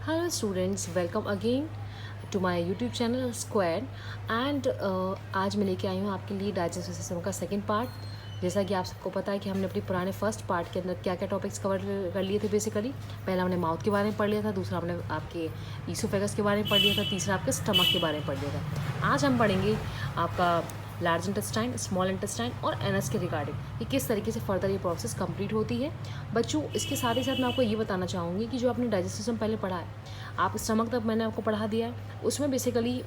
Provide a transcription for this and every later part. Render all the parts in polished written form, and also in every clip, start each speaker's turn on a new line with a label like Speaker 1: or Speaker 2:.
Speaker 1: Hello students, welcome again to my YouTube channel Square and आज मैं लेके आई हूँ आपके लिए डाइजेस्टिव सिस्टम का सेकंड पार्ट। जैसा कि आप सबको पता है कि हमने अपने पुराने फर्स्ट पार्ट के अंदर क्या क्या टॉपिक्स कवर कर लिए थे। बेसिकली पहला हमने माउथ के बारे में पढ़ लिया था, दूसरा हमने आपके ईसोफेगस के बारे में पढ़ लिया था, तीसरा आपके स्टमक के बारे में पढ़ लिया था। आज हम पढ़ेंगे आपका लार्ज इंटेस्टाइन, स्मॉल इंटेस्टाइन और एनस के रिगार्डिंग कि किस तरीके से फर्दर ये प्रोसेस कंप्लीट होती है। बच्चों, इसके साथ ही साथ मैं आपको ये बताना चाहूँगी कि जो आपने डाइजेस्टिव सिस्टम पहले पढ़ा है, आप स्टमक तक मैंने आपको पढ़ा दिया है, उसमें बेसिकली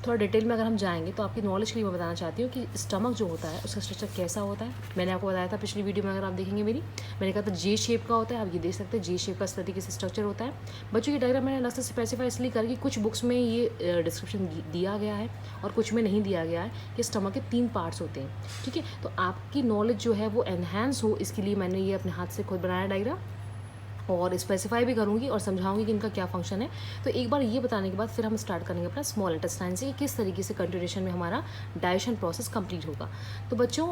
Speaker 1: थोड़ा डिटेल में अगर हम जाएंगे तो आपकी नॉलेज के लिए मैं बताना चाहती हूँ कि स्टमक जो होता है उसका स्ट्रक्चर कैसा होता है। मैंने आपको बताया था पिछली वीडियो में, अगर आप देखेंगे मेरी, मैंने कहा था जे शेप का होता है। आप ये देख सकते हैं जे शेप का इस तरीके से स्ट्रक्चर होता है। बच्चों, ये डायग्राम मैंने अलग से स्पेसिफाई इसलिए करके कुछ बुक्स में ये डिस्क्रिप्शन दिया गया है और कुछ में नहीं दिया गया है कि स्टमक के 3 पार्ट्स होते हैं। ठीक है, तो आपकी नॉलेज जो है वो एनहांस हो, इसके लिए मैंने ये अपने हाथ से खुद बनाया डायग्राम और स्पेसिफाई भी करूँगी और समझाऊंगी कि इनका क्या फंक्शन है। तो एक बार ये बताने के बाद फिर हम स्टार्ट करेंगे अपना स्मॉल इंटेस्टाइन से कि किस तरीके से कंटिन्यूएशन में हमारा डाइजेशन प्रोसेस कंप्लीट होगा। तो बच्चों,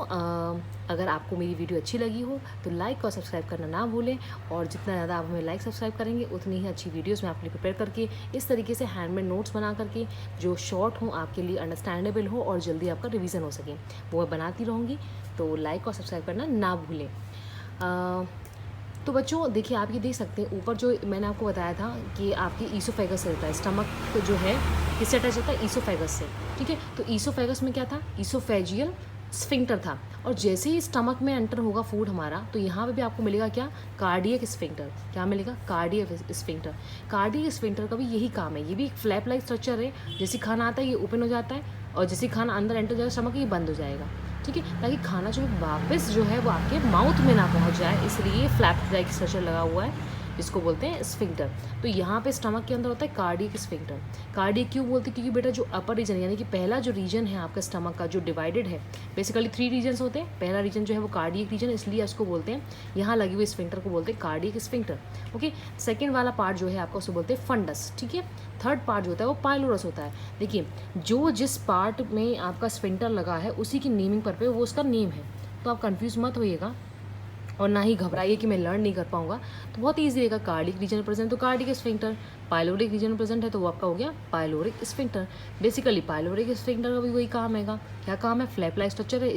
Speaker 1: अगर आपको मेरी वीडियो अच्छी लगी हो तो लाइक और सब्सक्राइब करना ना भूलें, और जितना ज़्यादा आप हमें लाइक सब्सक्राइब करेंगे उतनी ही अच्छी वीडियोज़ मैं आपके लिए प्रिपेयर करके इस तरीके से हैंडमेड नोट्स बना करके जो शॉर्ट हों, आपके लिए अंडरस्टैंडेबल हो और जल्दी आपका रिविज़न हो सके, वो मैं बनाती रहूँगी। तो लाइक और सब्सक्राइब करना ना भूलें। तो बच्चों देखिए, आप ये देख सकते हैं ऊपर जो मैंने आपको बताया था कि आपकी ईसोफेगस से होता है, स्टमक जो है किससे अटैच होता है, ईसोफेगस से। ठीक है, तो ईसोफेगस में क्या था, ईसोफेजियल स्फिंक्टर था, और जैसे ही स्टमक में एंटर होगा फूड हमारा, तो यहाँ पे भी आपको मिलेगा क्या, कार्डियक स्फिंक्टर। क्या मिलेगा, कार्डियक स्फिंक्टर। कार्डियक स्फिंक्टर का भी यही काम है, ये भी एक फ्लैप लाइक स्ट्रक्चर है। जैसे खाना आता है ये ओपन हो जाता है, और जैसे खाना अंदर एंटर हो जाएगा स्टमक, ये बंद हो जाएगा। ठीक है, ताकि खाना जो वापस जो है वो आपके माउथ में ना पहुंच जाए, इसलिए फ्लैप लाइक स्ट्रक्चर लगा हुआ है, इसको बोलते हैं स्फिंक्टर। तो यहाँ पे स्टमक के अंदर होता है कार्डियक स्फिंक्टर। कार्डियक क्यों बोलते हैं, क्योंकि बेटा जो अपर रीजन यानी कि पहला जो रीजन है आपका स्टमक का जो डिवाइडेड है, बेसिकली 3 रीजन्स होते हैं। पहला रीजन जो है वो कार्डियक रीजन, इसलिए इसको बोलते हैं, यहाँ लगे हुए स्फिंक्टर को बोलते हैं कार्डियक स्फिंक्टर। ओके, सेकेंड वाला पार्ट जो है आपका उसको बोलते हैं फंडस। ठीक है, थर्ड पार्ट जो होता है वो पाइलोरस होता है। देखिए, जो जिस पार्ट में आपका स्फिंक्टर लगा है उसी की नेमिंग पर पे वो उसका नेम है, तो आप कंफ्यूज मत होइएगा और ना ही घबराइए कि मैं लर्न नहीं कर पाऊंगा। तो बहुत ईजी रहेगा, कार्डिक रीजन प्रेजेंट तो cardiac sphincter, pyloric region present है तो वो आपका हो गया pyloric sphincter. Basically pyloric sphincter का भी वही काम है। क्या काम है, फ्लैप लाइक स्ट्रक्चर है।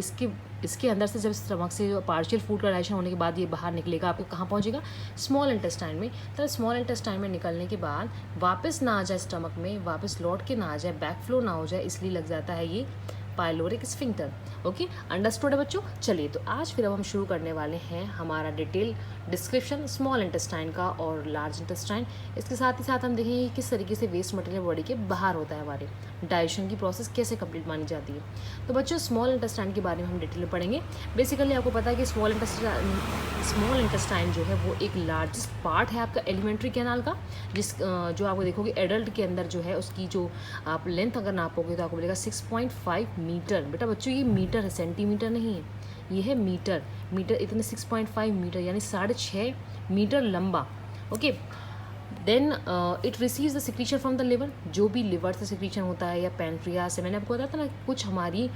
Speaker 1: इसके अंदर से जब स्टमक से पार्शियल फूड का डाइजेशन होने के बाद ये बाहर निकलेगा, आपको कहाँ पहुँचेगा, स्मॉल इंटेस्टाइन में। तो स्मॉल इंटेस्टाइन में निकलने के बाद वापस ना आ जाए स्टमक में, वापस लौट के ना आ जाए, बैक फ्लो ना हो जाए, इसलिए लग जाता है ये पाइलोरिक स्फिंक्टर। ओके, अंडरस्टूड है बच्चों। चलिए, तो आज फिर अब हम शुरू करने वाले हैं हमारा डिटेल डिस्क्रिप्शन स्मॉल इंटेस्टाइन का और लार्ज इंटेस्टाइन। इसके साथ ही साथ हम देखेंगे किस तरीके से वेस्ट मटेरियल बॉडी के बाहर होता है, हमारे डाइजेशन की प्रोसेस कैसे कंप्लीट मानी जाती है। तो बच्चों, स्मॉल इंटेस्टाइन के बारे में हम डिटेल में पढ़ेंगे। बेसिकली आपको पता है कि स्मॉल इंटेस्टाइन जो है वो एक लार्जेस्ट पार्ट है आपका एलिमेंट्री कैनाल का, जो आपको देखोगे एडल्ट के अंदर जो है उसकी जो आप लेंथ अगर नापोगे तो आपको मिलेगा 6.5 मीटर। बेटा बच्चों, ये मीटर है, सेंटीमीटर नहीं है, ये है मीटर। मीटर इतने 6.5 मीटर यानी 6.5 मीटर लंबा। Okay, then it receives the secretion from the liver. जो भी लिवर से सिक्रीशन होता है या पैनक्रियाज से, मैंने आपको बताया था ना, कुछ हमारी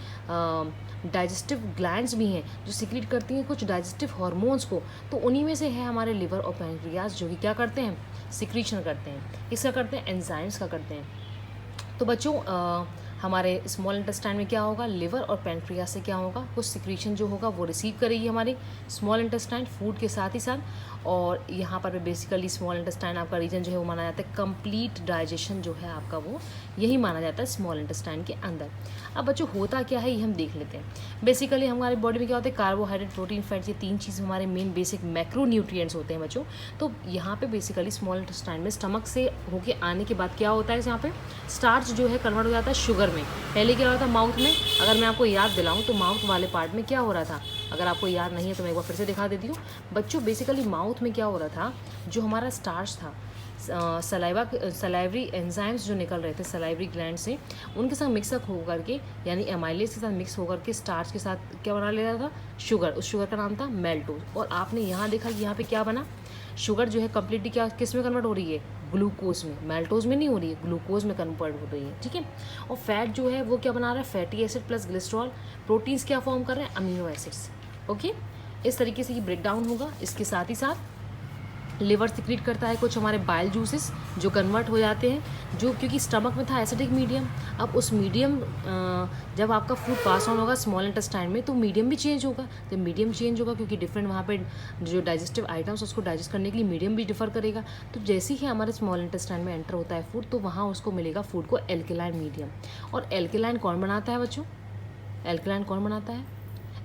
Speaker 1: डाइजेस्टिव ग्लैंड्स भी हैं जो सिक्रीट करती हैं कुछ डाइजेस्टिव हार्मोन्स को, तो उन्हीं में से है हमारे लिवर और पैनक्रियाज, जो कि क्या करते हैं, सिक्रीशन करते हैं। किसका करते हैं, एंजाइम्स का करते हैं। तो बच्चों, हमारे स्मॉल इंटेस्टाइन में क्या होगा, लिवर और पैनक्रियाज से क्या होगा, कुछ सिक्रीशन जो होगा वो रिसीव करेगी हमारी स्मॉल इंटेस्टाइन फूड के साथ ही साथ। और यहाँ पर बेसिकली स्मॉल इंटेस्टाइन आपका रीजन जो है वो माना जाता है कंप्लीट डाइजेशन जो है आपका वो यही माना जाता है स्मॉल इंटेस्टाइन के अंदर। अब बच्चों, होता क्या है ये हम देख लेते हैं। बेसिकली हमारी बॉडी में क्या होता है, कार्बोहाइड्रेट, प्रोटीन, फैट, ये 3 चीज़ हमारे मेन बेसिक मैक्रो न्यूट्रिएंट्स होते हैं बच्चों। तो यहाँ पे बेसिकली स्मॉल इंटेस्टाइन में स्टमक से होके आने के बाद क्या होता है, यहाँ पे स्टार्च जो है कन्वर्ट हो जाता है शुगर में। पहले क्या हो रहा था, माउथ में, अगर मैं आपको याद दिलाऊं तो माउथ वाले पार्ट में क्या हो रहा था, अगर आपको याद नहीं है तो मैं एक बार फिर से दिखा देती हूँ बच्चों। बेसिकली माउथ में क्या हो रहा था, जो हमारा स्टार्च था, सलाइवरी एंजाइम्स जो निकल रहे थे सलाइवरी ग्लैंड से, उनके साथ मिक्सअप होकर के, यानी एमाइलेज के साथ मिक्स होकर के स्टार्च के साथ क्या बना ले रहा था, शुगर। उस शुगर का नाम था मेल्टोज। और आपने यहाँ देखा कि यहाँ पे क्या बना, शुगर जो है कम्प्लीटली क्या किस में कन्वर्ट हो रही है, ग्लूकोज में। मेल्टोज में नहीं हो रही है, ग्लूकोज में कन्वर्ट हो रही है। ठीक है, और फैट जो है वो क्या बना रहा है, fatty acid plus glycerol. Proteins क्या फॉर्म कर रहे हैं, अमीनो एसिड्स। ओके, इस तरीके से ये ब्रेक डाउन होगा। इसके साथ ही साथ लिवर सिक्रीट करता है कुछ हमारे बाइल जूसेस जो कन्वर्ट हो जाते हैं, जो क्योंकि स्टमक में था एसिडिक मीडियम, अब उस मीडियम जब आपका फूड पास ऑन होगा स्मॉल इंटेस्टाइन में तो मीडियम भी चेंज होगा। जब मीडियम चेंज होगा क्योंकि डिफरेंट वहाँ पे जो डाइजेस्टिव आइटम्स उसको डाइजेस्ट करने के लिए मीडियम भी डिफर करेगा, तो जैसे ही हमारे स्मॉल इंटेस्टाइन में एंटर होता है फूड तो वहाँ उसको मिलेगा फूड को एल्केलाइन मीडियम। और एल्केलाइन कौन बनाता है बच्चों? एल्केलाइन कौन बनाता है?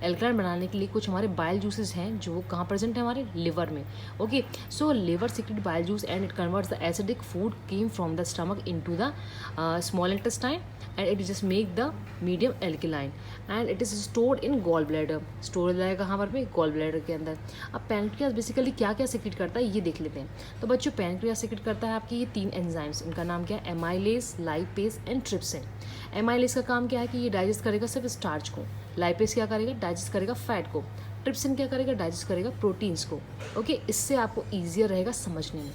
Speaker 1: एल्कलाइन बनाने के लिए कुछ हमारे बाइल जूसेस हैं जो कहाँ प्रेजेंट है? हमारे लिवर में। Okay, so liver secrete bile juice and it converts the acidic food came from the stomach into the small intestine and it just make the medium alkaline and it is stored in gall bladder. Store हो जाएगा कहाँ पर? Gall bladder के अंदर। अब pancreas basically क्या क्या secret करता है ये देख लेते हैं। तो बच्चों पैनक्रियास सीक्रेट करता है आपकी ये 3 एंजाइम्स, इनका नाम क्या है? Amylase, lipase and trypsin. Amylase का काम क्या है कि ये डाइजेस्ट करेगा सिर्फ स्टार्च को, लाइपेज क्या करेगा? डाइजेस्ट करेगा फैट को, ट्रिप्सिन क्या करेगा? डाइजेस्ट करेगा प्रोटीन्स को। ओके, इससे आपको ईजियर रहेगा समझने में।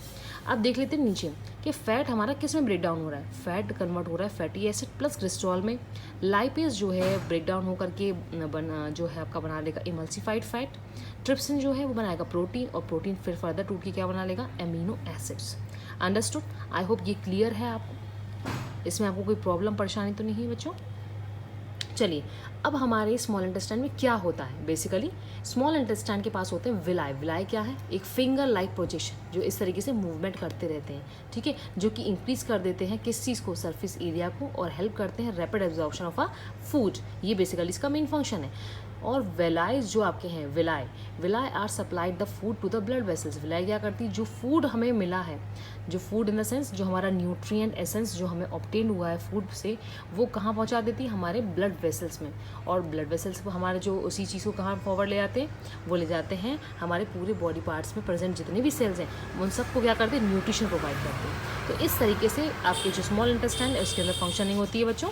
Speaker 1: अब देख लेते हैं नीचे कि फैट हमारा किस में ब्रेक डाउन हो रहा है? फैट कन्वर्ट हो रहा है फैटी एसिड प्लस ग्लिसरॉल में। लाइपेज जो है ब्रेक डाउन होकर के जो है आपका बना लेगा इमल्सिफाइड फैट। ट्रिप्सिन जो है वो बनाएगा प्रोटीन और प्रोटीन फिर फर्दर टूट के क्या बना लेगा? Amino acids. Understood? I hope ये क्लियर है आपको, इसमें आपको कोई प्रॉब्लम परेशानी तो नहीं है बच्चों? चलिए, अब हमारे स्मॉल इंटेस्टाइन में क्या होता है? बेसिकली स्मॉल इंटेस्टाइन के पास होते हैं विलाई। विलाई क्या है? एक फिंगर लाइक प्रोजेक्शन जो इस तरीके से मूवमेंट करते रहते हैं, ठीक है, जो कि इंक्रीज कर देते हैं किस चीज़ को? सरफेस एरिया को, और हेल्प करते हैं rapid absorption of a food. ये बेसिकली इसका मेन फंक्शन है। और वेलाइज जो आपके हैं, villi are supplied the food to the blood vessels. Villi क्या करती है? जो फूड हमें मिला है, जो फूड इन द सेंस जो हमारा न्यूट्रिएंट एसेंस जो हमें ऑब्टेन हुआ है फूड से, वो कहाँ पहुँचा देती है? हमारे ब्लड वेसल्स में। और ब्लड वेसल्स को हमारे जो उसी चीज़ को कहाँ फॉरवर्ड ले जाते हैं? वो ले जाते हैं हमारे पूरे बॉडी पार्ट्स में प्रेजेंट जितने भी सेल्स हैं उन सबको क्या करते हैं? न्यूट्रिशन प्रोवाइड करते हैं। तो इस तरीके से आपके जो स्मॉल इंटेस्टाइन है उसके अंदर फंक्शनिंग होती है बच्चों।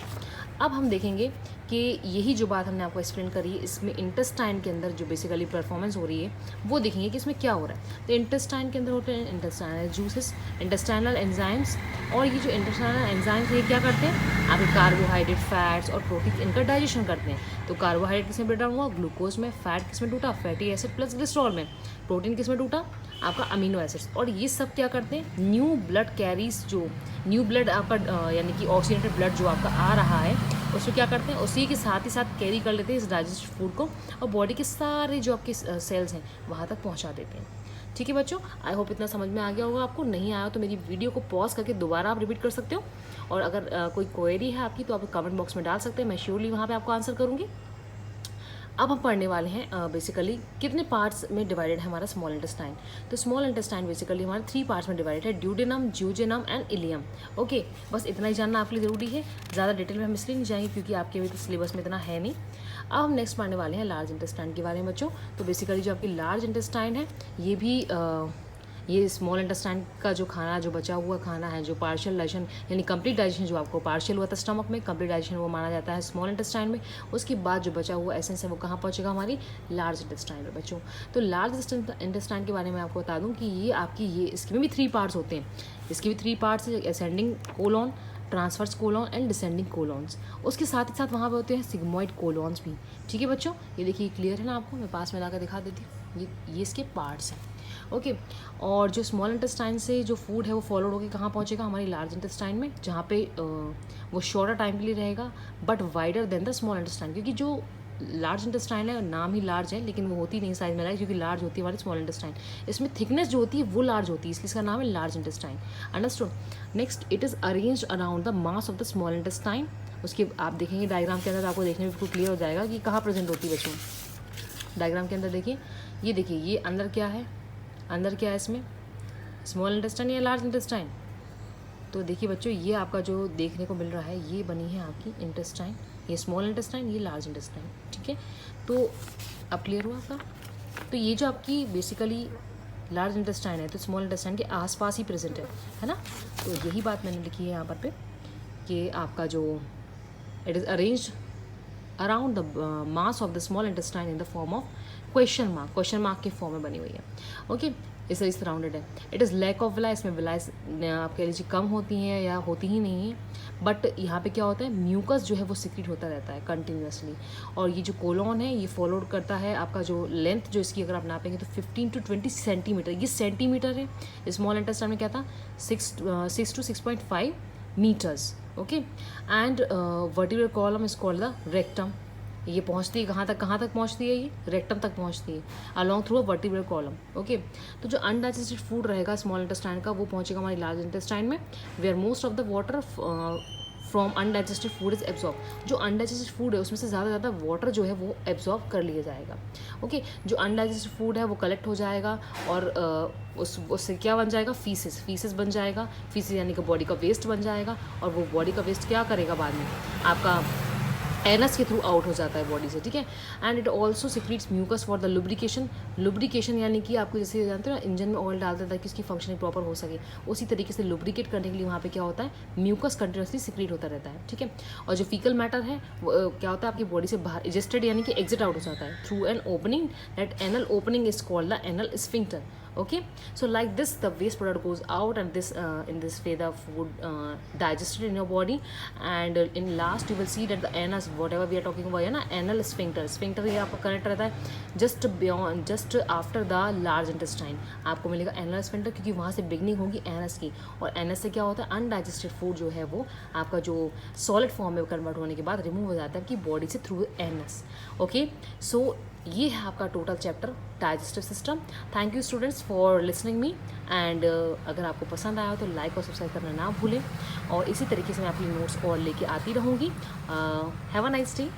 Speaker 1: अब हम देखेंगे कि यही जो बात हमने आपको एक्सप्लेन करी है, इसमें इंटेस्टाइन के अंदर जो बेसिकली परफॉर्मेंस हो रही है वो देखेंगे कि इसमें क्या हो रहा है। तो इंटेस्टाइन के अंदर होते हैं इंटेस्टाइनल जूसेस, इंटेस्टाइनल एंजाइम्स, और ये जो इंटेस्टाइनल एंजाइम्स ये क्या करते हैं? आपके कार्बोहाइड्रेट, फैट्स और प्रोटीन इनका डाइजेशन करते हैं। तो कार्बोहाइड्रेट किसमें ब्रेक डाउन हुआ? ग्लूकोज में। फैट किसमें टूटा? फैटी एसिड प्लस ग्लिसरॉल में। प्रोटीन किसमें टूटा? आपका अमीनो एसिड्स। और ये सब क्या करते हैं? न्यू ब्लड कैरीज, जो न्यू ब्लड आपका यानी कि ऑक्सीडेटेड ब्लड जो आपका आ रहा है उसको क्या करते हैं? उसी के साथ ही साथ कैरी कर लेते हैं इस डाइजेस्ट फूड को और बॉडी के सारे जो आपके सेल्स हैं वहाँ तक पहुँचा देते हैं। ठीक है बच्चों, आई होप इतना समझ में आ गया होगा आपको। नहीं आया तो मेरी वीडियो को पॉज करके दोबारा आप रिपीट कर सकते हो, और अगर कोई क्वेरी है आपकी तो आप कमेंट बॉक्स में डाल सकते हैं, मैं श्योरली वहाँ पे आपको आंसर करूँगी। अब हम पढ़ने वाले हैं बेसिकली कितने पार्ट्स में डिवाइडेड है हमारा स्मॉल इंटेस्टाइन। तो स्मॉल इंटेस्टाइन बेसिकली हमारे 3 पार्ट्स में डिवाइडेड है, ड्यूडेनम, ज्यूजेनम एंड इलियम। ओके, बस इतना ही जानना आपके लिए ज़रूरी है, ज़्यादा डिटेल में हम इसलिए नहीं जाएंगे क्योंकि आपके भी तो सिलेबस में इतना है नहीं। अब हम नेक्स्ट पढ़ने वाले हैं लार्ज इंटेस्टाइन के बारे में बच्चों। तो बेसिकली जो आपकी लार्ज इंटेस्टाइन है ये भी ये स्मॉल इंटेस्टाइन का जो खाना, जो बचा हुआ खाना है, जो पार्शियल डाइजेशन यानी कंप्लीट डाइजेशन जो आपको पार्शियल हुआ था स्टमक में, कंप्लीट डाइजेशन वो माना जाता है स्मॉल इंटेस्टाइन में। उसके बाद जो बचा हुआ एसेंस है वो कहाँ पहुँचेगा? हमारी लार्ज इंटेस्टाइन में बच्चों। तो लार्ज इंटेस्टाइन के बारे में आपको बता दूँ कि ये आपकी इसके में भी 3 पार्ट्स होते हैं। इसके भी 3 पार्ट्स है, ascending colon, transverse colon and descending colons. उसके साथ ही साथ वहाँ पे होते हैं सिग्मोइड कोलॉन्स भी। ठीक है बच्चों, ये देखिए क्लियर है ना आपको? मैं पास में लाकर दिखा देती हूँ, ये इसके पार्ट्स हैं। ओके, और जो स्मॉल इंटेस्टाइन से जो फूड है वो फॉलोड होकर कहाँ पहुँचेगा? हमारी लार्ज इंटेस्टाइन में, जहाँ पे वो शॉर्टर टाइम के लिए रहेगा but wider than the small intestine. क्योंकि जो लार्ज इंटेस्टाइन है नाम ही लार्ज है लेकिन वो होती नहीं साइज में लार्ज, क्योंकि लार्ज होती है हमारी स्मॉल इंटेस्टाइन। इसमें थिकनेस जो होती है वो लार्ज होती है, इसलिए इसका नाम है large intestine. Understood? Next, it is arranged around the mass of the small intestine. उसके आप देखेंगे डायग्राम के अंदर, आपको देखने में बिल्कुल क्लियर हो जाएगा कि कहाँ प्रेजेंट होती है बच्चों। डायग्राम के अंदर देखिए, ये देखिए ये अंदर क्या है, अंदर क्या है इसमें? स्मॉल इंटेस्टाइन या लार्ज इंटेस्टाइन? तो देखिए बच्चों, ये आपका जो देखने को मिल रहा है ये बनी है आपकी इंटेस्टाइन, ये स्मॉल इंटेस्टाइन, ये लार्ज इंटेस्टाइन। ठीक है, तो अब क्लियर हुआ आपका? तो ये जो आपकी बेसिकली लार्ज इंटेस्टाइन है तो स्मॉल इंटेस्टाइन के आसपास ही प्रेजेंट है ना? तो यही बात मैंने लिखी है यहाँ पर कि आपका जो it is arranged around the mass of the small intestine in the form of question mark के फॉर्म में बनी हुई है। ओके, इससे सराउंडेड है। It is lack of villi, इसमें विलाई आप कह लीजिए कम होती हैं या होती ही नहीं है। बट यहाँ पे क्या होता है, म्यूकस जो है वो सिक्रीट होता रहता है कंटिन्यूसली। और ये जो कोलोन है ये फॉलो करता है आपका जो लेंथ, जो इसकी अगर आप नापेंगे तो 15 to 20 सेंटीमीटर, ये सेंटीमीटर है। स्मॉल इंटेस्टाइन में क्या था, 6 to 6.5 metres. Okay, and vertebral column is called the rectum. ये पहुंचती है कहाँ तक पहुंचती है, ये रेक्टम तक पहुंचती है along through a vertebral column. Okay, तो जो अनडाइजेस्टेड फूड रहेगा स्मॉल इंटेस्टाइन का वो पहुंचेगा हमारी लार्ज इंटेस्टाइन में, where most of the water from undigested food is absorb. जो अनडाइजेस्टेड फूड है उसमें से ज़्यादा वाटर जो है वो एब्जॉर्ब कर लिया जाएगा। ओके, जो अनडाइजेस्टेड फूड है वो कलेक्ट हो जाएगा और उससे क्या बन जाएगा, फीसेस बन जाएगा। फीसेस यानी कि बॉडी का वेस्ट बन जाएगा, और वो बॉडी का वेस्ट क्या करेगा बाद में, आपका एनस के थ्रू आउट हो जाता है बॉडी से। ठीक है, and it also secretes mucus for the lubrication यानी कि आपको जैसे जानते हो ना इंजन में ऑयल डालते हैं ताकि उसकी फंक्शनिंग प्रॉपर हो सके, उसी तरीके से लुब्रिकेट करने के लिए वहाँ पे क्या होता है, म्यूकस कंटिन्यूसली सिक्रीट होता रहता है। ठीक है, और जो फीकल मैटर है वो क्या होता है आपकी बॉडी से बाहर इजेस्टेड यानी कि एग्जिट आउट हो जाता है through an opening, that anal opening is called the anal sphincter. Okay, so like this the waste product goes out, and this in this way the food digested in your body, and in last you will see that the anus, whatever we are talking about है ना, anal sphincter ये आपका connect रहता है just after the large intestine. आपको मिलेगा anal sphincter क्योंकि वहाँ से बिगनिंग होगी एनस की, और एनस से क्या होता है, अनडाइजेस्टेड फूड जो है वो आपका जो सॉलिड फॉर्म में कन्वर्ट होने के बाद रिमूव हो जाता है कि बॉडी से थ्रू एनस। ओके, सो ये है आपका total chapter digestive system. Thank you students for listening me, and अगर आपको पसंद आया हो तो लाइक और सब्सक्राइब करना ना भूलें, और इसी तरीके से मैं अपनी नोट्स और लेके आती रहूँगी। Have a nice day.